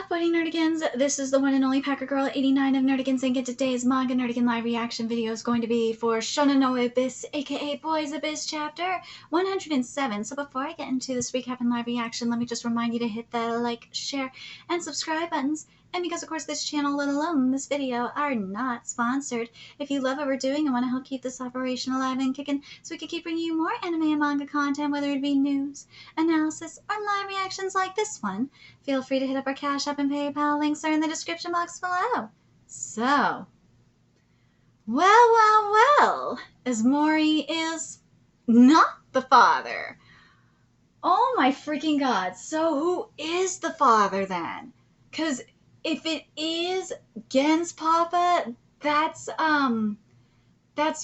Buddy Nerdigans, this is the one and only Packer Girl 89 of Nerdigans, and today's Manga Nerdigan live reaction video is going to be for Shounen no Abyss, aka Boys Abyss chapter 107. So before I get into this recap and live reaction, let me just remind you to hit the like, share, and subscribe buttons. And because, of course, this channel, let alone this video, are not sponsored. If you love what we're doing and want to help keep this operation alive and kicking so we can keep bringing you more anime and manga content, whether it be news, analysis, or live reactions like this one, feel free to hit up our Cash App and PayPal. Links are in the description box below. So, well, as Mori is not the father. Oh my freaking god. So who is the father then? Because if it is Gen's papa, that's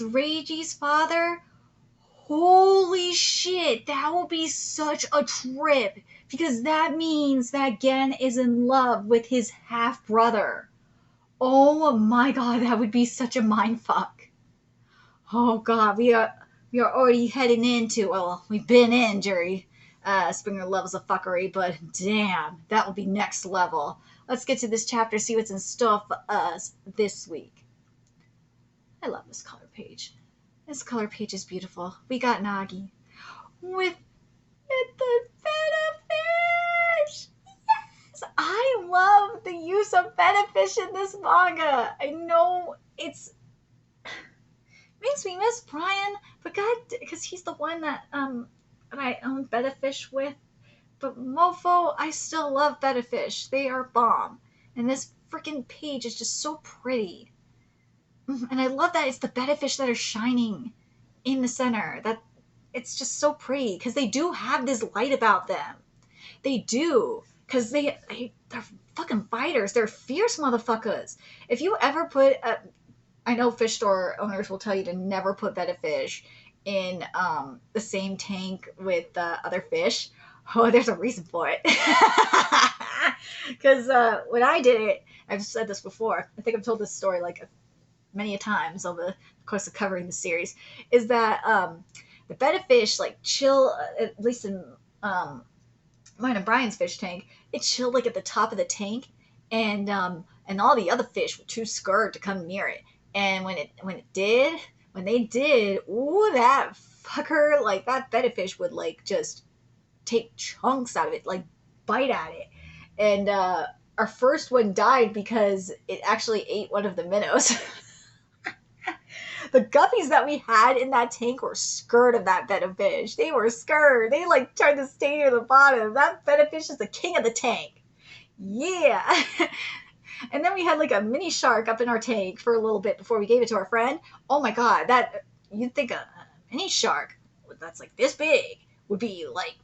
Reiji's father. Holy shit, that will be such a trip, because that means that Gen is in love with his half-brother. Oh my god, that would be such a mindfuck. Oh god, we are already heading into, well, we've been in during Springer levels of fuckery, but damn, that will be next level. Let's get to this chapter, see what's in store for us this week. I love this color page. This color page is beautiful. We got Nagi with the Feta-fish. Yes! I love the use of Feta-fish in this manga. I know it's makes me miss Brian, but God, because he's the one that I own Feta-fish with. But mofo, I still love Feta-fish. They are bomb. And this freaking page is just so pretty. And I love that it's the Feta-fish that are shining in the center. That it's just so pretty, because they do have this light about them. They do, because they're fucking fighters. They're fierce motherfuckers. If you ever put I know fish store owners will tell you to never put Feta-fish in the same tank with other fish. Oh, there's a reason for it. Because when I did it, I've said this before. I think I've told this story like many a times over the course of covering the series. Is that the Feta-fish like chill, at least in mine and Brian's fish tank, it chilled like at the top of the tank, and all the other fish were too scared to come near it. And when they did, ooh, that fucker, like that Feta-fish would like just take chunks out of it, like bite at it. And our first one died because it actually ate one of the minnows. The guppies that we had in that tank were scared of that Feta-fish. They were scared. They like tried to stay near the bottom. That Feta-fish is the king of the tank. Yeah. And then we had like a mini shark up in our tank for a little bit before we gave it to our friend. Oh my god, that you'd think a mini shark that's like this big would be like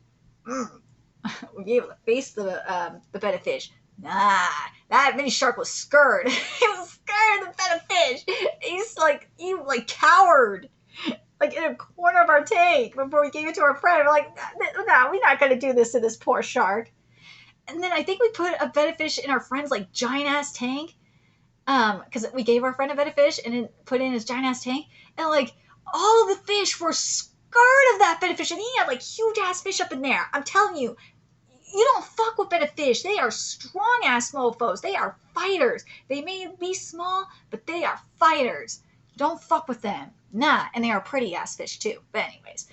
would be able to face the Feta-fish. Nah, that mini shark was scared. He was scared of the Feta-fish. He cowered, like in a corner of our tank before we gave it to our friend. We're like, no, we're not gonna do this to this poor shark. And then I think we put a Feta-fish in our friend's like giant ass tank, because we gave our friend a Feta-fish and then put it in his giant ass tank, and like all the fish were scared of that Feta-fish, and he had like huge ass fish up in there. I'm telling you. You don't fuck with Feta-fish. They are strong-ass mofos. They are fighters. They may be small, but they are fighters. Don't fuck with them. Nah, and they are pretty-ass fish, too. But anyways.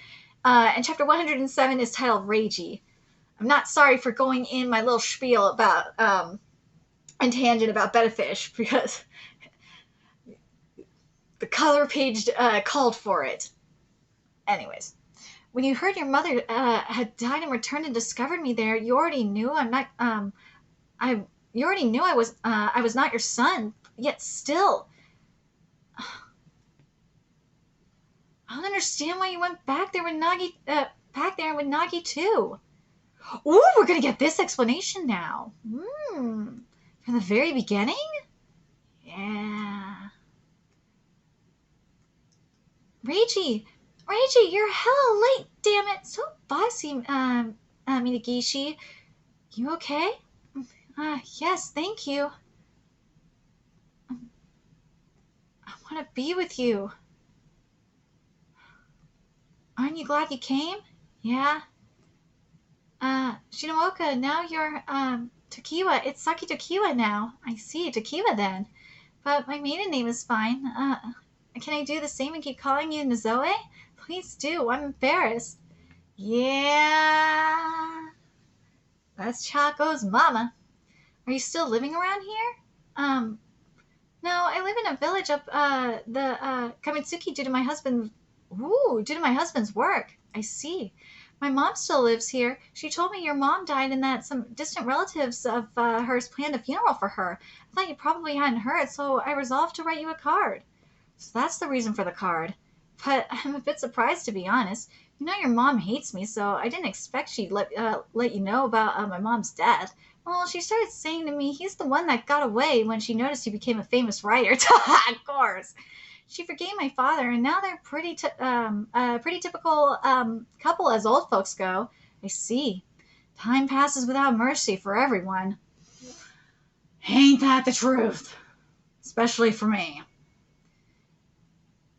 And chapter 107 is titled Reiji. I'm not sorry for going in my little spiel about, and tangent about Feta-fish, because the color page called for it. Anyways. When you heard your mother had died and returned and discovered me there, you already knew you already knew I was not your son. Yet still, I don't understand why you went back there with Nagi too. Ooh, we're gonna get this explanation now. From the very beginning. Yeah. Reiji, you're hella late, damn it. So bossy, Minagishi. You okay? Yes, thank you. I want to be with you. Aren't you glad you came? Yeah? Shinaoka, now you're, Tokiwa. It's Saki Tokiwa now. I see, Tokiwa then. But my maiden name is fine. Can I do the same and keep calling you Nozoe? Please do. I'm embarrassed. Yeah. That's Chaco's mama. Are you still living around here? Um, no, I live in a village up, the, Kamitsuki due to my husband's work. I see. My mom still lives here. She told me your mom died and that some distant relatives of hers planned a funeral for her. I thought you probably hadn't heard, so I resolved to write you a card. So that's the reason for the card. But I'm a bit surprised, to be honest. You know your mom hates me, so I didn't expect she'd let you know about my mom's death. Well, she started saying to me he's the one that got away when she noticed you became a famous writer. Of course. She forgave my father, and now they're pretty typical couple as old folks go. I see. Time passes without mercy for everyone. Ain't that the truth? Especially for me.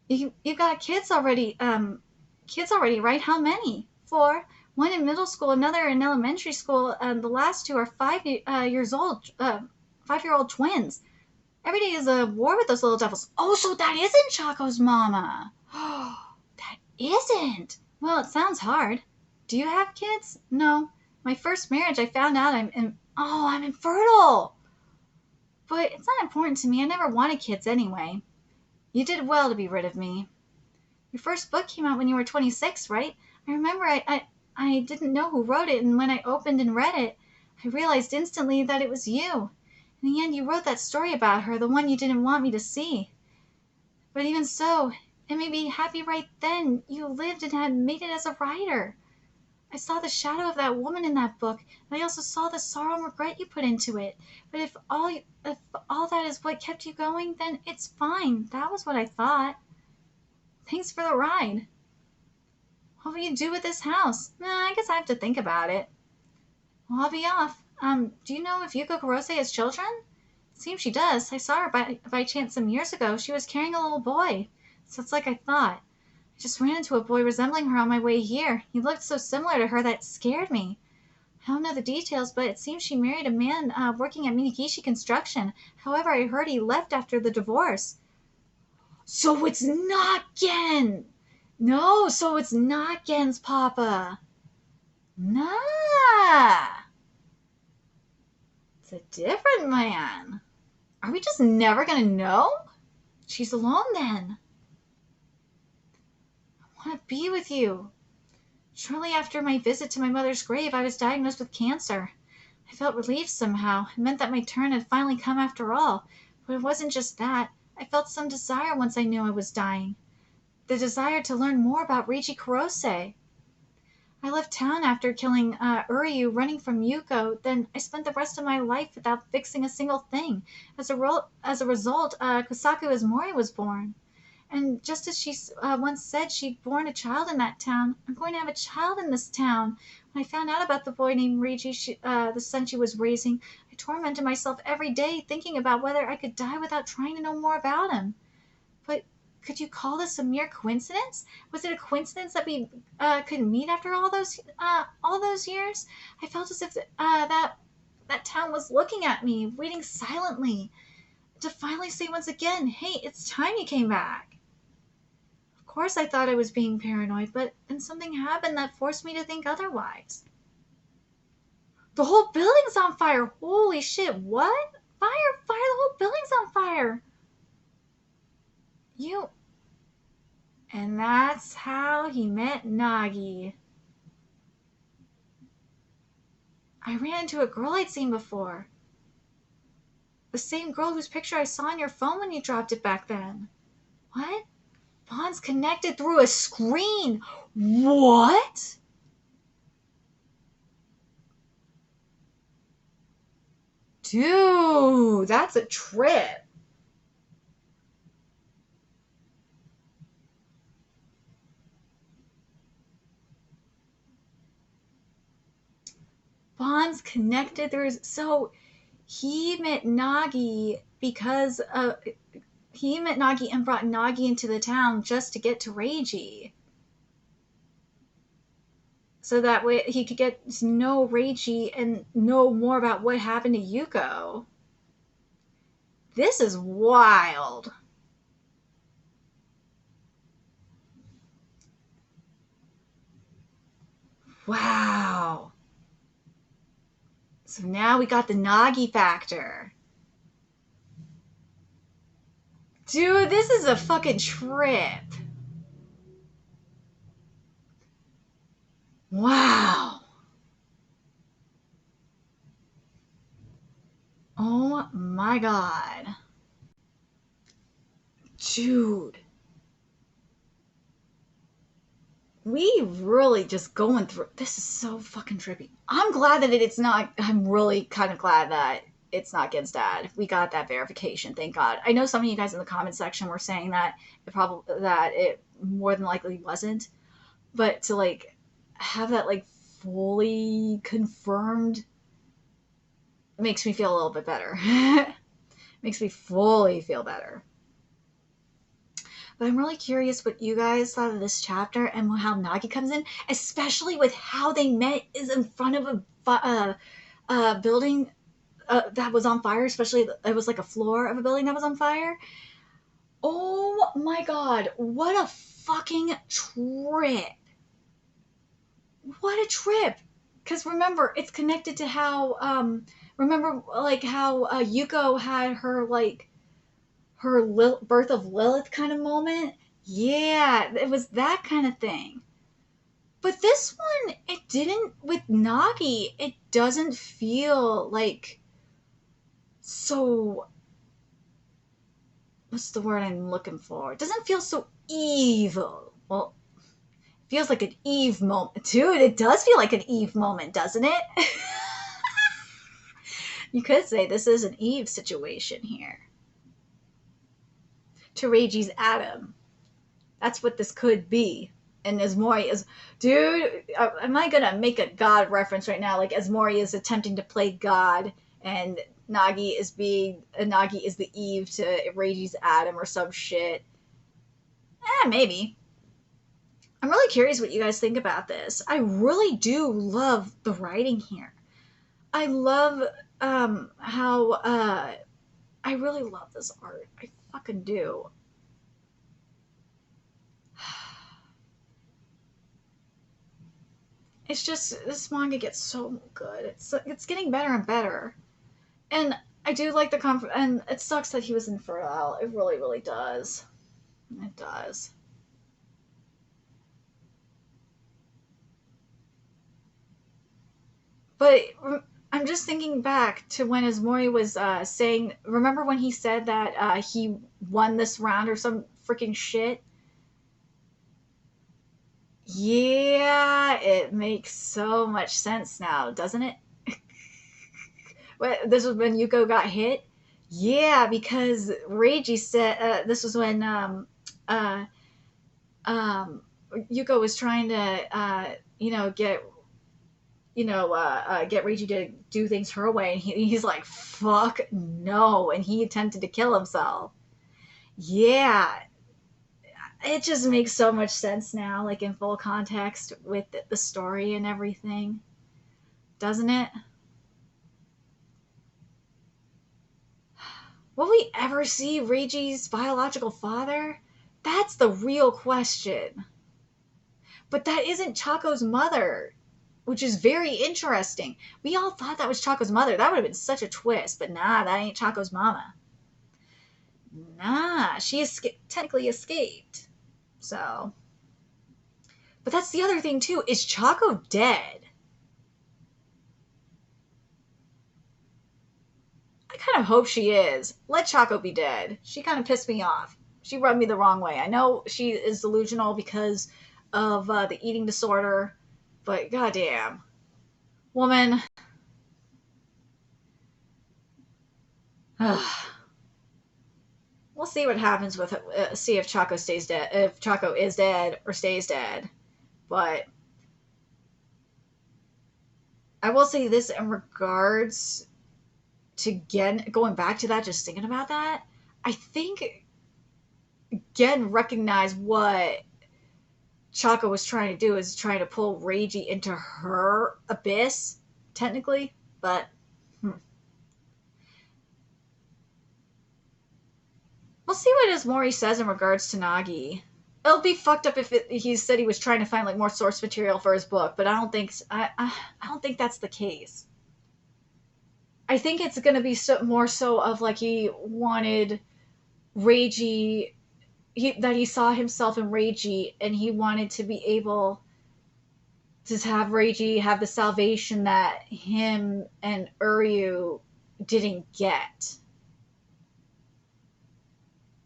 You got kids already, right? How many? 4. One in middle school, another in elementary school, and the last 2 are 5 years old, 5-year-old twins. Every day is a war with those little devils. Oh, so that isn't Chaco's mama. That isn't. Well, it sounds hard. Do you have kids? No. My first marriage, I found out I'm infertile. But it's not important to me. I never wanted kids anyway. You did well to be rid of me. Your first book came out when you were 26, right? I remember I didn't know who wrote it, and when I opened and read it, I realized instantly that it was you. In the end, you wrote that story about her, the one you didn't want me to see. But even so, it made me happy right then. You lived and had made it as a writer. I saw the shadow of that woman in that book, and I also saw the sorrow and regret you put into it. But if all that is what kept you going, then it's fine. That was what I thought. Thanks for the ride. What will you do with this house? I guess I have to think about it. Well, I'll be off. Do you know if Yuko Kurose has children? It seems she does. I saw her by chance some years ago. She was carrying a little boy. So it's like I thought. I just ran into a boy resembling her on my way here. He looked so similar to her that it scared me. I don't know the details, but it seems she married a man working at Minagishi Construction. However, I heard he left after the divorce. So it's not Gen! No, so it's not Gen's papa. Nah. It's a different man. Are we just never gonna know? She's alone then. I want to be with you. Shortly after my visit to my mother's grave, I was diagnosed with cancer. I felt relieved somehow. It meant that my turn had finally come after all. But it wasn't just that. I felt some desire once I knew I was dying. The desire to learn more about Reiji Kurose. I left town after killing Uryu, running from Yuko. Then I spent the rest of my life without fixing a single thing. As a result, Kosaku Izumori was born. And just as she once said she'd born a child in that town, I'm going to have a child in this town. When I found out about the boy named Reiji, the son she was raising, I tormented myself every day thinking about whether I could die without trying to know more about him. But could you call this a mere coincidence? Was it a coincidence that we could meet after all those years? I felt as if that town was looking at me, waiting silently, to finally say once again, "Hey, it's time you came back." Of course, I thought I was being paranoid, but then something happened that forced me to think otherwise. The whole building's on fire! Holy shit! What? Fire! Fire! The whole building's on fire! And that's how he met Nagi. I ran into a girl I'd seen before. The same girl whose picture I saw on your phone when you dropped it back then. What? Bonds connected through a screen. What? Dude, that's a trip. Bonds connected through. So he met Nagi because he met Nagi and brought Nagi into the town just to get to Reiji. so that way he could get to know Reiji and know more about what happened to Yuko. This is wild. Wow. So now we got the Nagi factor. Dude, this is a fucking trip. Wow. Oh my god. Dude. We really just going through this is so fucking trippy. I'm glad that it's not. I'm really kind of glad that it's not Gen's dad. We got that verification, thank God. I know some of you guys in the comment section were saying that it more than likely wasn't, but to like have that like fully confirmed makes me feel a little bit better. Makes me fully feel better. But I'm really curious what you guys thought of this chapter and how Nagi comes in, especially with how they met is in front of a building that was on fire. Especially, it was like a floor of a building that was on fire. Oh my god, what a fucking trip. What a trip. Because remember, it's connected to how, remember, like, how Yuko had her, like, her birth of Lilith kind of moment. Yeah, it was that kind of thing. But this one, it didn't, with Nagi, it doesn't feel like so, what's the word I'm looking for? It doesn't feel so evil. Well, it feels like an Eve moment. Dude, it does feel like an Eve moment, doesn't it? You could say this is an Eve situation here. To Reiji's Adam. That's what this could be. And as Mori is, dude, am I gonna make a God reference right now? Like as Mori is attempting to play God, and Nagi is the Eve to Reiji's Adam or some shit. Maybe. I'm really curious what you guys think about this. I really do love the writing here. I love how I really love this art. I fucking do. It's just this manga gets so good. It's getting better and better, and I do like the and it sucks that he was infertile. It really, really does. It does. But I'm just thinking back to when Azumori was saying. Remember when he said that he won this round or some freaking shit? Yeah, it makes so much sense now, doesn't it? This was when Yuko got hit. Yeah, because Reiji said this was when uh, um, Yuko was trying to get Reiji to do things her way, and he's like, "Fuck no," and he attempted to kill himself. Yeah, it just makes so much sense now, like in full context with the story and everything, doesn't it? Will we ever see Reiji's biological father? That's the real question. But that isn't Chaco's mother, which is very interesting. We all thought that was Chaco's mother. That would have been such a twist, but nah, that ain't Chaco's mama. Nah, she technically escaped. So, but that's the other thing too. Is Chaco dead? I kind of hope she is. Let Chaco be dead. She kind of pissed me off. She rubbed me the wrong way. I know she is delusional because of the eating disorder, but goddamn, woman. We'll see what happens with it. See if Chaco stays dead. If Chaco is dead or stays dead. But I will say this in regards to Gen. Going back to that, just thinking about that, I think Gen recognized what Chaka was trying to do, is trying to pull Reiji into her abyss, technically, but we'll see what Ismori says in regards to Nagi. It'll be fucked up if he said he was trying to find like more source material for his book, but I don't think that's the case. I think it's gonna be more so of like he wanted Reiji, that he saw himself in Reiji, and he wanted to be able to have Reiji have the salvation that him and Uryu didn't get.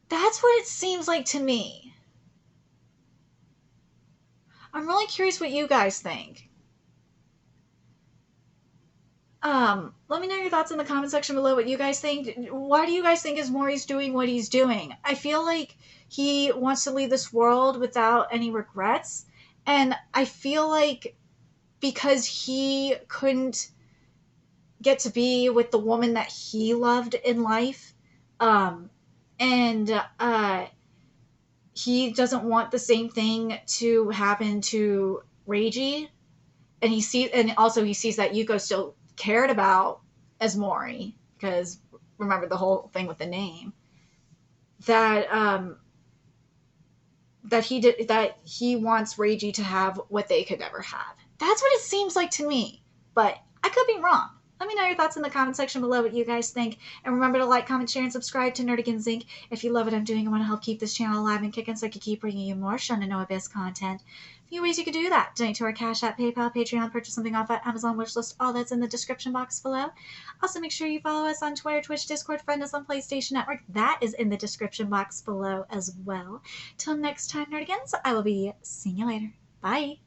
That's what it seems like to me. I'm really curious what you guys think. Let me know your thoughts in the comment section below, what you guys think. Why do you guys think Ismori's doing what he's doing? I feel like he wants to leave this world without any regrets, and I feel like because he couldn't get to be with the woman that he loved in life, and he doesn't want the same thing to happen to Reiji, and also he sees that Yuko still cared about Ismori, because remember the whole thing with the name, that he wants Reiji to have what they could never have. That's what it seems like to me, but I could be wrong. Let me know your thoughts in the comment section below, what you guys think. And remember to like, comment, share, and subscribe to Nerdigans Inc. if you love what I'm doing and want to help keep this channel alive and kicking so I can keep bringing you more Shounen No Abyss content. A few ways you could do that: donate to our Cash App, PayPal, Patreon, purchase something off at Amazon wishlist, all that's in the description box below. Also, make sure you follow us on Twitter, Twitch, Discord, friend us on PlayStation Network. That is in the description box below as well. Till next time, Nerdigans, I will be seeing you later. Bye!